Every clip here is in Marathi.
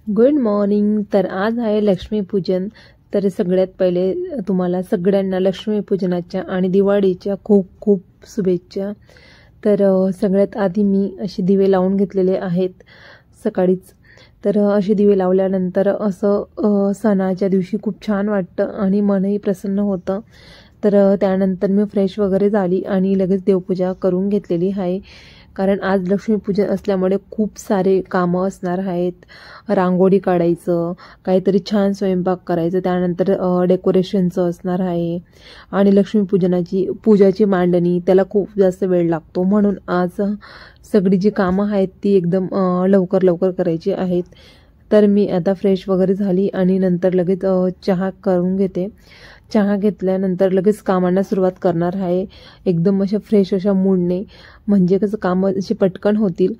Good morning. तर आज आहे लक्ष्मीपूजन. तर सगळ्यात पहिले तुम्हाला सगळ्यांना लक्ष्मीपूजनाच्या आणि दिवाळीच्या खूप खूप शुभेच्छा. तर सगळ्यात आधी मी असे दिवे लावून घेतलेले आहेत सकाळीच. तर असे दिवे लावल्यानंतर असं सणाच्या दिवशी खूप छान वाटतं आणि मनही प्रसन्न होतं. तर त्यानंतर मी फ्रेश वगैरे झाली आणि लगेच देवपूजा करून घेतलेली आहे. कारण आज लक्ष्मीपूजन असल्यामुळे खूप सारे कामं असणार आहेत. रांगोळी काढायचं, काहीतरी छान स्वयंपाक करायचं, त्यानंतर डेकोरेशनचं असणार आहे आणि पूजाची मांडणी, त्याला खूप जास्त वेळ लागतो. म्हणून आज सगळी जी कामं आहेत ती एकदम लवकर लवकर करायची आहेत. तर मी आता फ्रेश वगैरे झाली आणि नंतर लगेच चहा करून घेते. चहा घेतल्यानंतर लगेच कामांना सुरुवात करणार आहे एकदम अशा फ्रेश अशा मूडने, म्हणजे कसं कामं अशी पटकन होतील.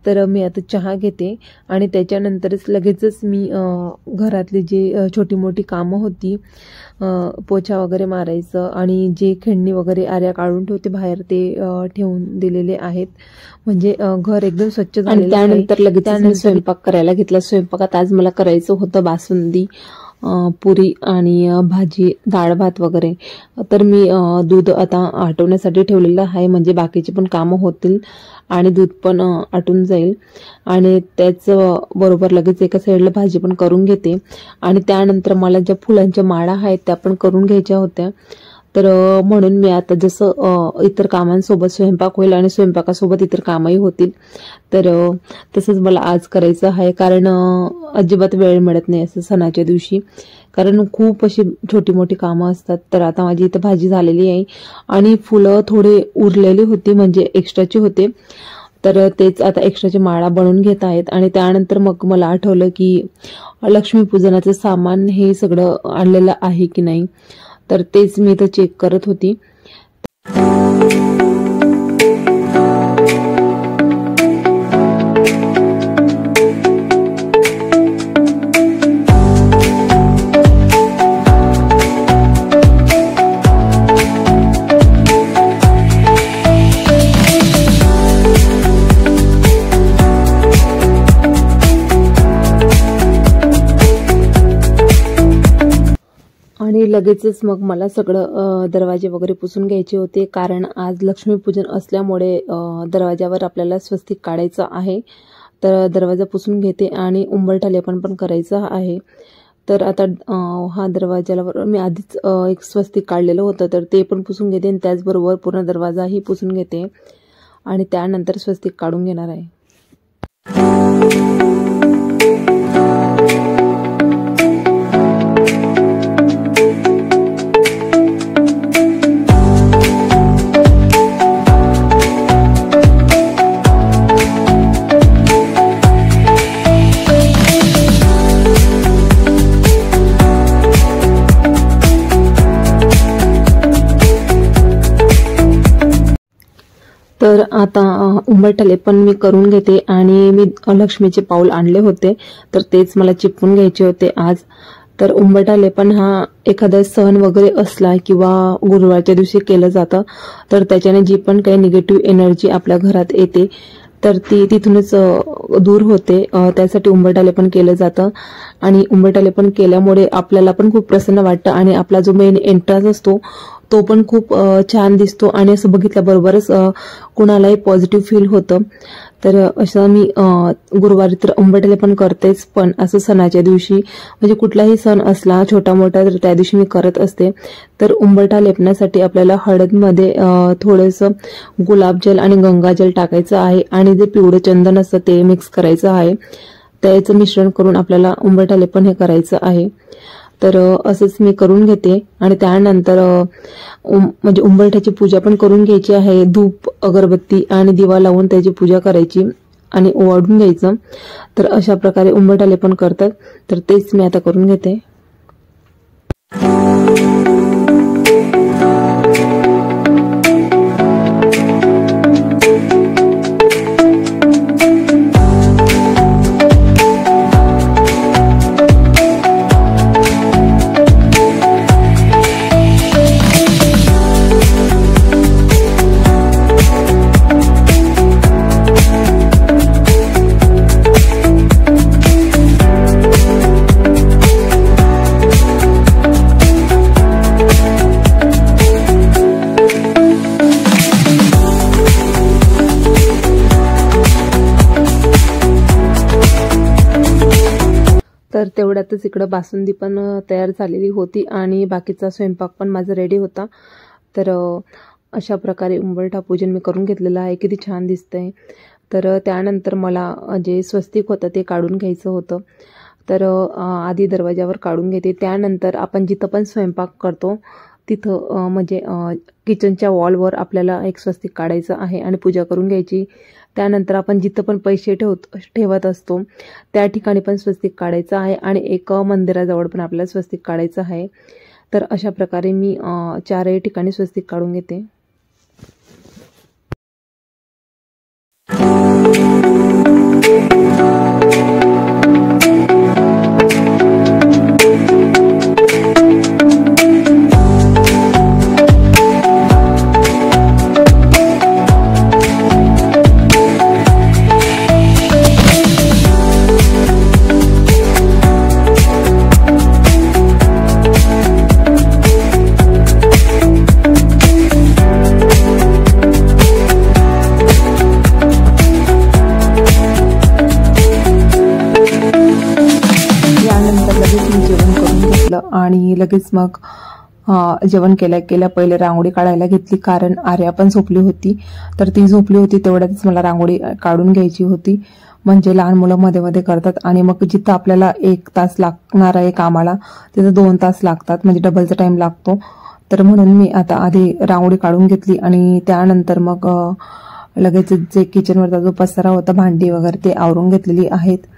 तर मी आता चहा घेते आणि त्याच्यानंतरच लगेचच मी घरातली जी छोटी मोठी कामं होती, पोछा वगैरे मारायचं आणि जे खेळणी वगैरे आऱ्या काढून ठेवते बाहेर ते ठेवून दिलेले आहेत, म्हणजे घर एकदम स्वच्छ झाले. त्यानंतर लगेच स्वयंपाक करायला घेतला. स्वयंपाकात आज मला करायचं होतं बासुंदी, पुरी आणि भाजी, डाळ भात वगैरे. तर मी दूध आता आटवण्यासाठी ठेवलेलं आहे, म्हणजे बाकीचे पण कामं होतील आणि दूध पण आटून जाईल. आणि त्याच बरोबर लगेच एका साईडला भाजी पण करून घेते. आणि त्यानंतर मला ज्या फुलांच्या माळा आहेत त्या पण करून घ्यायच्या होत्या. तर म्हणून मी आता जसं इतर कामांसोबत स्वयंपाक होईल आणि स्वयंपाकासोबत इतर कामही होतील, तर तसंच मला आज करायचं आहे. कारण अजिबात वेळ मिळत नाही असं सणाच्या दिवशी, कारण खूप अशी छोटी मोठी कामं असतात. तर आता माझी इथं भाजी झालेली आहे आणि फुलं थोडे उरलेली होती, म्हणजे एक्स्ट्राची होते. तर तेच आता एक्स्ट्राची माळा बनवून घेत आहेत. आणि त्यानंतर मग मला आठवलं की लक्ष्मीपूजनाचं सामान हे सगळं आणलेलं आहे की नाही, तर तेच मी इथं चेक करत होती. आणि लगेचच मग मला सगळं दरवाजे वगैरे पुसून घ्यायचे होते, कारण आज लक्ष्मीपूजन असल्यामुळे दरवाजावर आपल्याला स्वस्तिक काढायचं आहे. तर दरवाजा पुसून घेते आणि उंबरठा लेपन पण करायचं आहे. तर आता हा दरवाजावर मी आधीच एक स्वस्तिक काढलेलं होतं, तर ते पण पुसून घेते आणि त्याचबरोबर पूर्ण दरवाजाही पुसून घेते आणि त्यानंतर स्वस्तिक काढून घेणार आहे. तर आता उंबरठा पण मी करून घेते आणि मी लक्ष्मीचे पाऊल आणले होते, तर तेच मला चिपकून घ्यायचे होते आज. तर उंबरठा लेपन हा एखादा सण वगैरे असला किंवा गुरुवारच्या दिवशी केलं जातं, तर त्याच्याने जी पण काही निगेटिव्ह एनर्जी आपल्या घरात येते तर ती तिथूनच दूर होते. त्यासाठी उंबरठा लेपन केलं जातं आणि उंबरठा लेपन केल्यामुळे आपल्याला पण खूप प्रसन्न वाटतं आणि आपला जो मेन एंट्रन्स असतो तो पण खूप छान दिसतो आणि असं बघितल्याबरोबरच कुणालाही पॉझिटिव्ह फील होतं. तर असं मी गुरुवारी तर उंबरठा लेपन करतेच, पण असं सणाच्या दिवशी म्हणजे कुठलाही सण असला छोटा मोठा तर त्या दिवशी मी करत असते. तर उंबरठा लेपण्यासाठी आपल्याला हळदमध्ये थोडंसं गुलाबजल आणि गंगाजल टाकायचं आहे आणि जे पिवळं चंदन असतं ते मिक्स करायचं आहे. त्याचं मिश्रण करून आपल्याला उंबरठा लेपन हे करायचं आहे. तर असंच मी करून घेते आणि त्यानंतर म्हणजे उंबरठ्याची पूजा पण करून घ्यायची आहे. धूप, अगरबत्ती आणि दिवा लावून त्याची पूजा करायची आणि ओवाळून घ्यायचं. तर अशा प्रकारे उंबरठा लेपन करतात, तर तेच मी आता करून घेते. तर तेवढ्यातच इकडं बासुंदी पण तयार झालेली होती आणि बाकीचा स्वयंपाक पण माझा रेडी होता। तर अशा प्रकारे उंबरठा पूजन मी करून घेतलेलं आहे। किती छान दिसतंय। तर त्यानंतर मला जे स्वस्तिक होतं ते काढून घ्यायचं होतं। तर आधी दरवाजावर काढून घेते, त्यानंतर आपण जिथं पण स्वयंपाक करतो तिथं म्हणजे किचनच्या वॉलवर आपल्याला एक स्वस्तिक काढायचं आहे आणि पूजा करून घ्यायची। त्यानंतर आपण जिथं पण पैसे ठेवत असतो त्या ठिकाणी पण स्वस्तिक काढायचं आहे आणि एक मंदिराजवळ पण आपल्याला स्वस्तिक काढायचं आहे। तर अशा प्रकारे मी चारही ठिकाणी स्वस्तिक काढून घेते। आणि लगेच मग जेवण केल्या पहिले रांगोळी काढायला घेतली, कारण आर्या पण झोपली होती। तर ती झोपली होती तेवढ्यातच मला रांगोळी काढून घ्यायची होती। म्हणजे लहान मुलं मध्ये मध्ये करतात आणि मग जिथं आपल्याला 1 तास लागणार आहे कामाला तिथं 2 तास लागतात, म्हणजे डबलचा टाइम लागतो। तर म्हणून मी आता आधी रांगोळी काढून घेतली आणि त्यानंतर मग लगेच जे किचनवरचा जो पसारा होता, भांडी वगैरे ते आवरून घेतलेली आहेत।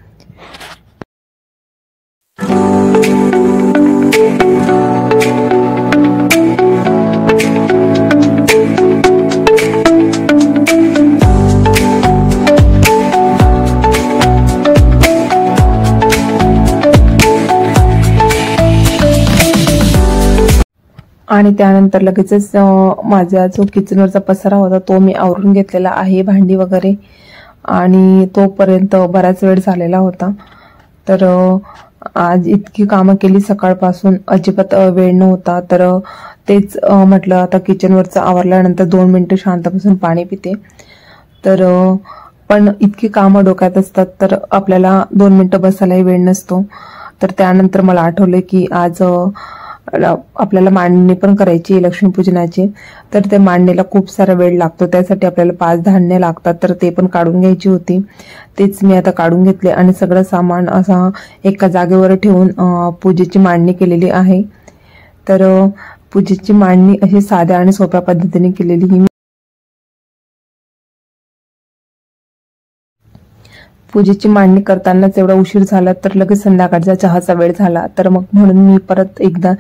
आणि त्यानंतर लगेचच माझा जो किचनवरचा पसारा होता तो मी आवरून घेतलेला आहे, भांडी वगैरे, आणि तोपर्यंत बराच वेळ झालेला होता। तर आज इतकी कामं केली सकाळपासून, अजिबात वेळ नव्हता। तर तेच म्हटलं आता किचनवरचं आवरल्यानंतर 2 मिनिटं शांत बसून पाणी पिते। तर पण इतकी कामं डोक्यात असतात तर आपल्याला 2 मिनिटं बसायलाही वेळ नसतो। तर त्यानंतर मला आठवलं की आज आपल्याला मांडणी पण करायची आहे लक्ष्मीपूजनाची। तर त्या मांडणीला खूप सारा वेळ लागतो, त्यासाठी आपल्याला 5 धान्य लागतात, तर ते पण काढून घ्यायची होती। तेच मी आता काढून घेतले आणि सगळं सामान असं एका जागेवर ठेवून पूजेची मांडणी केलेली आहे। तर पूजेची मांडणी अशी साध्या आणि सोप्या पद्धतीने केलेली ही। पूजेची मांडणी करतानाच एवढा उशीर झाला तर लगेच संध्याकाळचा चहाचा वेळ झाला। तर मग म्हणून मी परत एकदा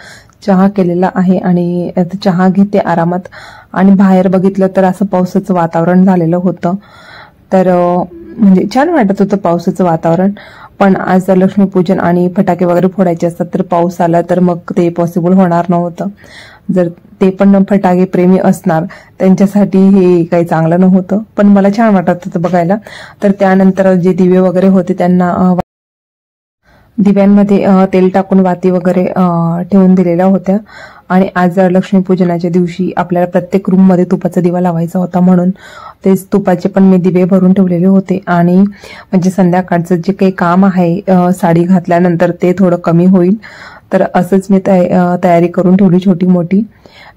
चहा केलेला आहे आणि चहा घेते आरामात। आणि बाहेर बघितलं तर असं पावसाचं वातावरण झालेलं होतं। तर म्हणजे छान वाटत होतं पावसाचं वातावरण। पण आज लक्ष्मीपूजन आणि फटाके वगैरे फोडायचे असतात, तर पाऊस आला तर मग ते पॉसिबल होणार नव्हतं। जर ते पण फटाके प्रेमी असणार त्यांच्यासाठी हे काही चांगलं नव्हतं, पण मला छान वाटत होतं बघायला। तर त्यानंतर जे दिवे वगैरे होते त्यांना दिव्यांमध्ये तेल टाकून वाती वगैरे ठेवून दिलेल्या होत्या। आणि आज लक्ष्मीपूजनाच्या दिवशी आपल्याला प्रत्येक रूम मध्ये तुपाचा दिवा लावायचा होता, म्हणून तेच तुपाचे पण मी दिवे भरून ठेवलेले होते। आणि म्हणजे संध्याकाळचं जे काही काम आहे साडी घातल्यानंतर ते थोडं कमी होईल। तर असंच मी तयारी करून ठेवली छोटी मोठी,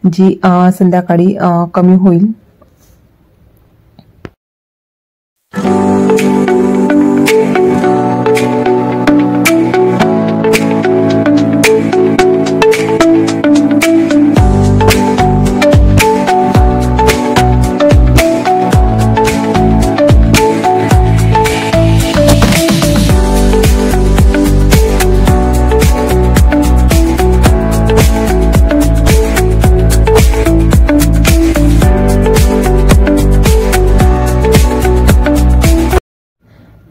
जी संध्याकाळी कमी होईल।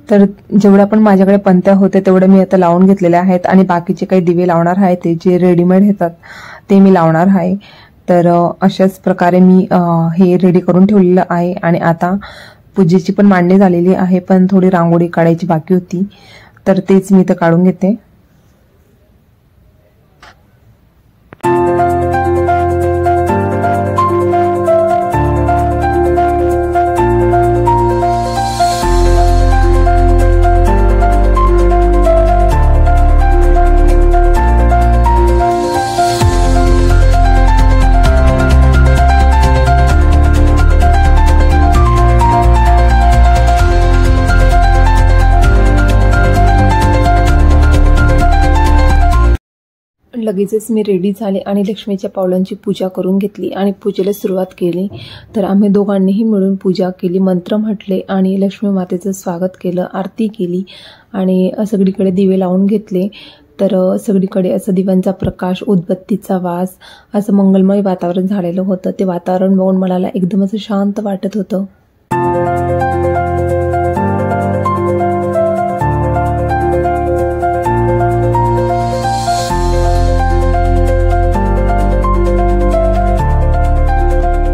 तर जेवढ्या पण माझ्याकडे पंत्या होते तेवढे मी आता लावून घेतलेले आहेत आणि बाकीचे काही दिवे लावणार आहे ते जे रेडीमेड येतात ते मी लावणार आहे। तर अशाच प्रकारे मी हे रेडी करून ठेवलेलं आहे आणि आता पूजेची पण मांडणी झालेली आहे, पण थोडी रांगोळी काढायची बाकी होती, तर तेच मी इथं काढून घेते। लगेचच मी रेडी झाले आणि लक्ष्मीच्या पावलांची पूजा करून घेतली आणि पूजेला सुरुवात केली। तर आम्ही दोघांनीही मिळून पूजा केली, मंत्र म्हटले आणि लक्ष्मी मातेचं स्वागत केलं, आरती केली आणि सगळीकडे दिवे लावून घेतले। तर सगळीकडे असं दिव्यांचा प्रकाश, उदबत्तीचा वास, असं मंगलमय वातावरण झालेलं होतं। ते वातावरण बघून मला एकदम असं शांत वाटत होतं।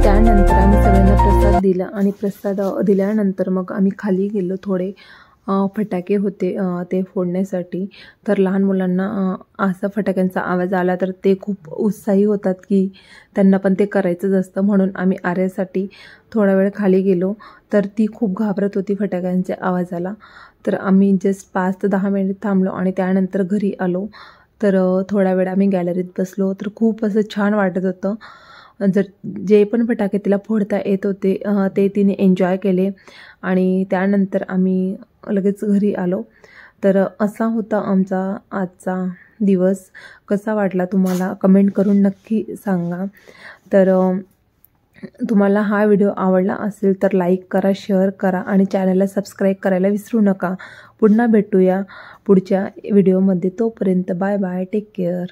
त्यानंतर आम्ही सगळ्यांना प्रसाद दिला आणि प्रसाद दिल्यानंतर मग आम्ही खाली गेलो। थोडे फटाके होते ते फोडण्यासाठी। तर लहान मुलांना असा फटाक्यांचा आवाज आला तर ते खूप उत्साही होतात की त्यांना पण ते करायचंच असतं, म्हणून आम्ही आर्यासाठी थोडा वेळ खाली गेलो। तर ती खूप घाबरत होती फटाक्यांच्या आवाजाला। तर आम्ही जस्ट 5 ते 10 मिनिट थांबलो आणि त्यानंतर घरी आलो। तर थोडा वेळ आम्ही गॅलरीत बसलो। तर खूप असं छान वाटत होतं। जे पण फटाके तिला फोडता येत होते ते तिने एन्जॉय केले आणि त्यानंतर आम्ही लगेच घरी आलो। तर असा होता आमचा आजचा दिवस। कसा वाटला तुम्हाला कमेंट करून नक्की सांगा। तर तुम्हाला हा व्हिडिओ आवडला असेल तर लाईक करा, शेअर करा आणि चॅनलला सबस्क्राईब करायला विसरू नका। पुन्हा भेटूया पुढच्या व्हिडिओमध्ये। तोपर्यंत बाय बाय, टेक केअर।